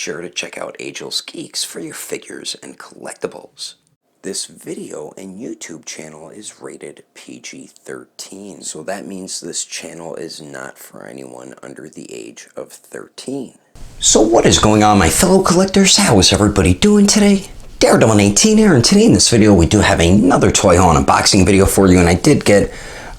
sure to check out Agelessgeeks for your figures and collectibles. This video and YouTube channel is rated PG-13, so that means this channel is not for anyone under the age of 13. So what is going on, my fellow collectors? How is everybody doing today? Daredevil18 here, and today in this video we do have another toy haul and unboxing video for you, and I did get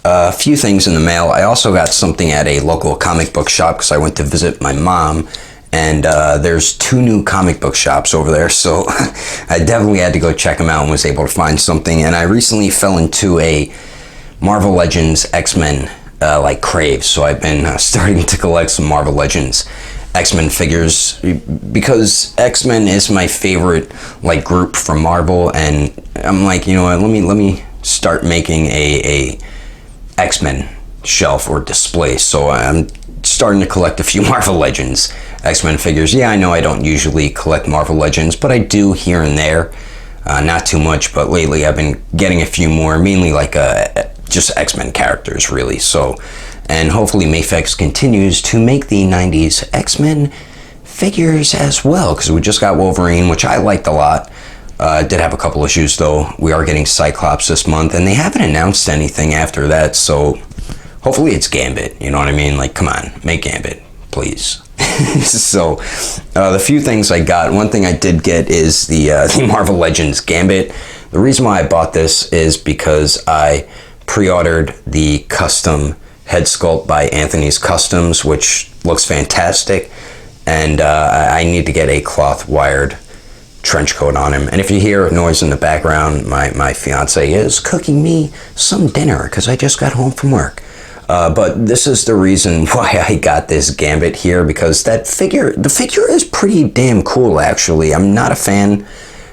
a few things in the mail. I also got something at a local comic book shop because I went to visit my mom, and there's two new comic book shops over there, so I definitely had to go check them out and was able to find something. And I recently fell into a Marvel Legends X-Men like craze, so I've been starting to collect some Marvel Legends X-Men figures because X-Men is my favorite like group from Marvel, and I'm like, you know what, let me start making a X-Men shelf or display. So I'm starting to collect a few Marvel Legends X-Men figures. Yeah, I know I don't usually collect Marvel Legends, but I do here and there. Not too much, but lately I've been getting a few more, mainly like just X-Men characters, really. So, and hopefully Mayfex continues to make the 90s X-Men figures as well, because we just got Wolverine, which I liked a lot. Did have a couple issues though. We are getting Cyclops this month, and they haven't announced anything after that, so hopefully it's Gambit, you know what I mean? Like, come on, make Gambit, please. So, the few things I got, one thing I did get is the Marvel Legends Gambit. The reason why I bought this is because I pre-ordered the custom head sculpt by Anthony's Customs, which looks fantastic, and I need to get a cloth wired trench coat on him. And if you hear noise in the background, my fiance is cooking me some dinner because I just got home from work. But this is the reason why I got this Gambit here, because the figure is pretty damn cool, actually. I'm not a fan,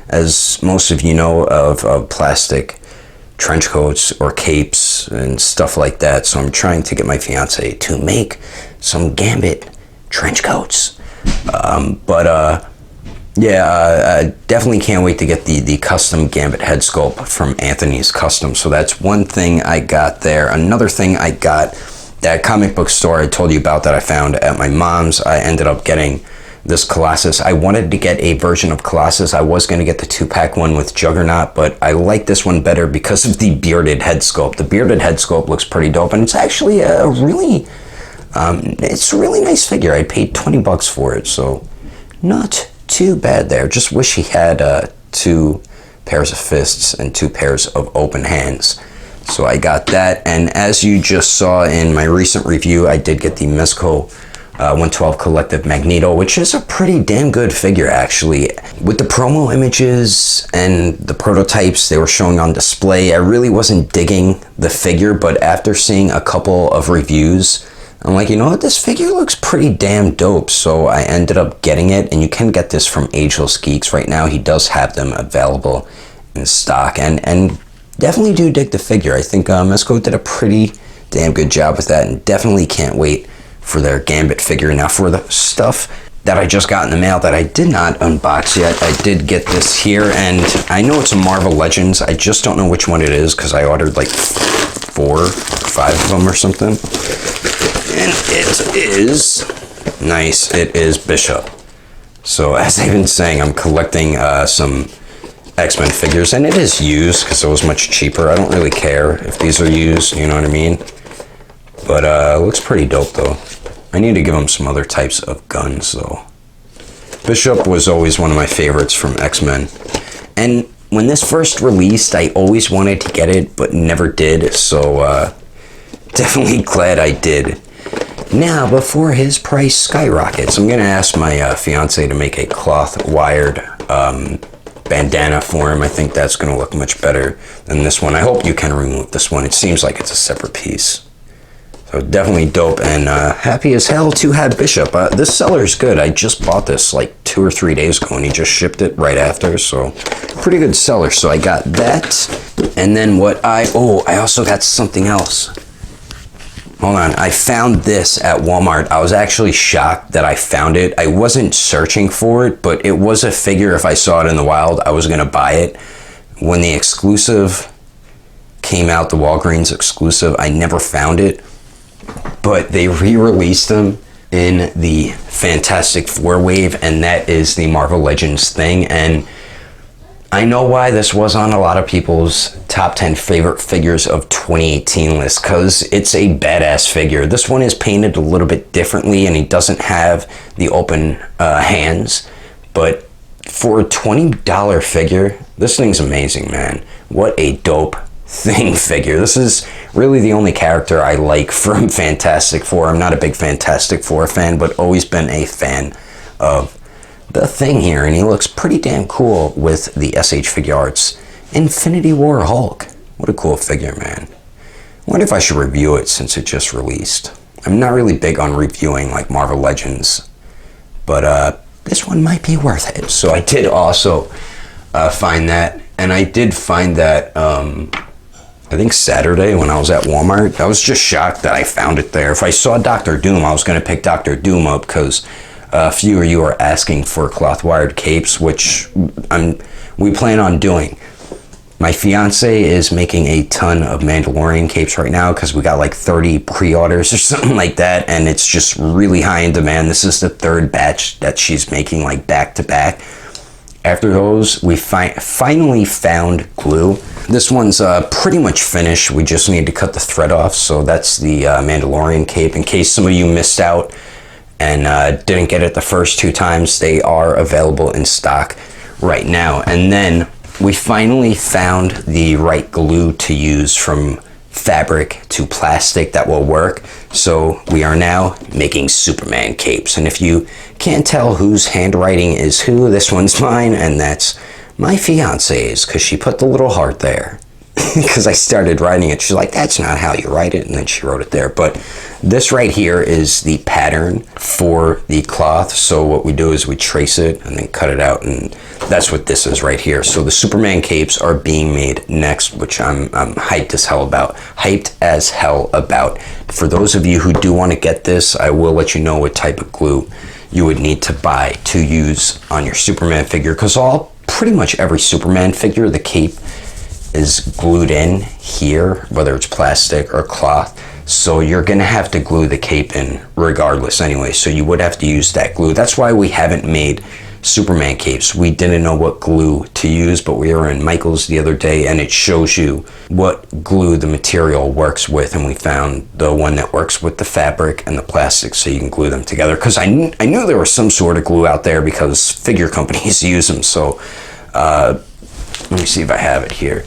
as most of you know, of plastic trench coats or capes and stuff like that, so I'm trying to get my fiance to make some Gambit trench coats. Yeah, I definitely can't wait to get the custom Gambit head sculpt from Anthony's Custom. So that's one thing I got there. Another thing I got, that comic book store I told you about that I found at my mom's, I ended up getting this Colossus. I wanted to get a version of Colossus. I was going to get the 2-pack one with Juggernaut, but I like this one better because of the bearded head sculpt. The bearded head sculpt looks pretty dope, and it's actually a really, it's a really nice figure. I paid $20 for it, so not too bad there. Just wish he had 2 pairs of fists and 2 pairs of open hands. So I got that, and as you just saw in my recent review, I did get the Mezco 112 Collective Magneto, which is a pretty damn good figure, actually. With the promo images and the prototypes they were showing on display, I really wasn't digging the figure, but after seeing a couple of reviews, I'm like, you know what, this figure looks pretty damn dope, so I ended up getting it, and you can get this from Agelessgeeks right now. He does have them available in stock, and definitely do dig the figure. I think Mezco did a pretty damn good job with that, and definitely can't wait for their Gambit figure. Now, for the stuff that I just got in the mail that I did not unbox yet, I did get this here, and I know it's a Marvel Legends. I just don't know which one it is because I ordered like 4 or 5 of them or something. And it is nice. It is Bishop. So as I've been saying, I'm collecting some X-Men figures, and it is used because it was much cheaper. I don't really care if these are used, you know what I mean? But it looks pretty dope though. I need to give him some other types of guns though. Bishop was always one of my favorites from X-Men. And when this first released, I always wanted to get it, but never did. So definitely glad I did. Now, before his price skyrockets, I'm going to ask my fiance to make a cloth wired bandana for him. I think that's going to look much better than this one. I hope you can remove this one. It seems like it's a separate piece. So definitely dope, and happy as hell to have Bishop. This seller is good. I just bought this like 2 or 3 days ago, and he just shipped it right after, so pretty good seller. So I got that, and then I also got something else. Hold on, I found this at Walmart. I was actually shocked that I found it. I wasn't searching for it, but it was a figure. If I saw it in the wild, I was gonna buy it. When the exclusive came out, the Walgreens exclusive, I never found it, but they re-released them in the Fantastic Four wave, and that is the Marvel Legends thing. And I know why this was on a lot of people's top 10 favorite figures of 2018 list, because it's a badass figure. This one is painted a little bit differently, and he doesn't have the open hands, but for a $20 figure, this thing's amazing, man. What a dope thing figure. This is really the only character I like from Fantastic Four. I'm not a big Fantastic Four fan, but always been a fan of the Thing here, and he looks pretty damn cool with the SH Figure Arts Infinity War Hulk. What a cool figure, man. I wonder if I should review it since it just released. I'm not really big on reviewing like Marvel Legends, but this one might be worth it. So I did also find that, and I did find that I think Saturday when I was at Walmart. I was just shocked that I found it there. If I saw Dr. Doom, I was going to pick Dr. Doom up, because a few of you are asking for cloth wired capes, which we plan on doing. My fiance is making a ton of Mandalorian capes right now, because we got like 30 pre-orders or something like that, and it's just really high in demand. This is the third batch that she's making like back to back. After those, we finally found glue. This one's pretty much finished. We just need to cut the thread off. So that's the Mandalorian cape. In case some of you missed out and didn't get it the first 2 times, they are available in stock right now. And then we finally found the right glue to use, from fabric to plastic, that will work. So we are now making Superman capes. And if you can't tell whose handwriting is who, this one's mine, and that's my fiance's, because she put the little heart there. Because I started writing it, she's like, that's not how you write it, and then she wrote it there. But this right here is the pattern for the cloth. So what we do is we trace it and then cut it out, and that's what this is right here. So the Superman capes are being made next, which I'm hyped as hell about. For those of you who do want to get this, I will let you know what type of glue you would need to buy to use on your Superman figure, because pretty much every Superman figure, the cape is glued in here, whether it's plastic or cloth. So you're gonna have to glue the cape in regardless anyway, so you would have to use that glue. That's why we haven't made Superman capes. We didn't know what glue to use, but we were in Michael's the other day, and it shows you what glue the material works with, and we found the one that works with the fabric and the plastic, so you can glue them together. Because I knew there was some sort of glue out there, because figure companies use them. So let me see if I have it here.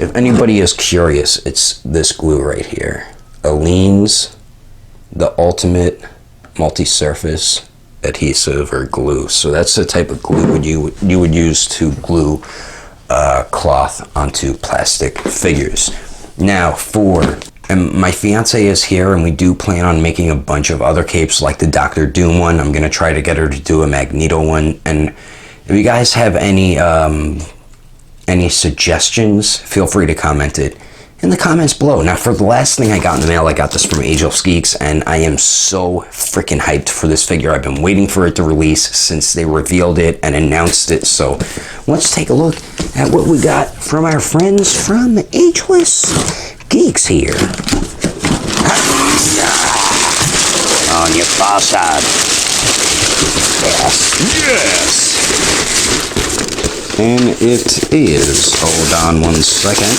If anybody is curious, it's this glue right here. Aleene's The Ultimate Multi-Surface Adhesive or Glue. So that's the type of glue you would use to glue cloth onto plastic figures. Now, my fiance is here, and we do plan on making a bunch of other capes, like the Dr. Doom one. I'm going to try to get her to do a Magneto one. And if you guys have any suggestions, feel free to comment it in the comments below. Now, for the last thing I got in the mail, I got this from Agelessgeeks, and I am so freaking hyped for this figure. I've been waiting for it to release since they revealed it and announced it. So let's take a look at what we got from our friends from Agelessgeeks here. On your far side. Yes. And it is, hold on 1 second.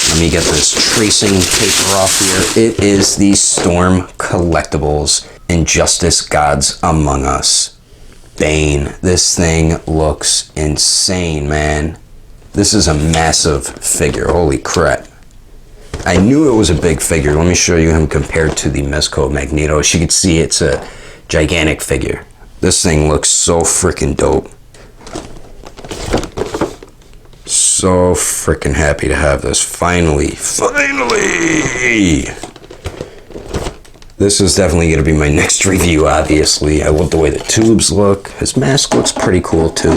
Let me get this tracing paper off here. It is the Storm Collectibles Injustice Gods Among Us Bane. This thing looks insane, man. This is a massive figure. Holy crap. I knew it was a big figure. Let me show you him compared to the Mezco Magneto. As you can see, it's a gigantic figure. This thing looks so freaking dope. So freaking happy to have this. Finally! This is definitely going to be my next review, obviously. I love the way the tubes look. His mask looks pretty cool, too.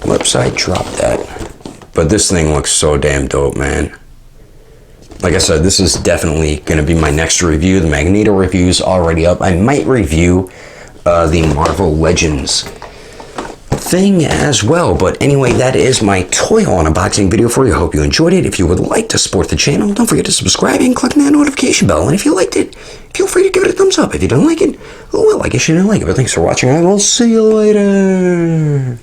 Whoops, I dropped that. But this thing looks so damn dope, man. Like I said, this is definitely going to be my next review. The Magneto review is already up. I might review the Marvel Legends thing as well. But anyway, that is my toy haul unboxing video for you. I hope you enjoyed it. If you would like to support the channel, don't forget to subscribe and click that notification bell. And if you liked it, feel free to give it a thumbs up. If you didn't like it, oh well, I guess you didn't like it. But thanks for watching, and I will see you later.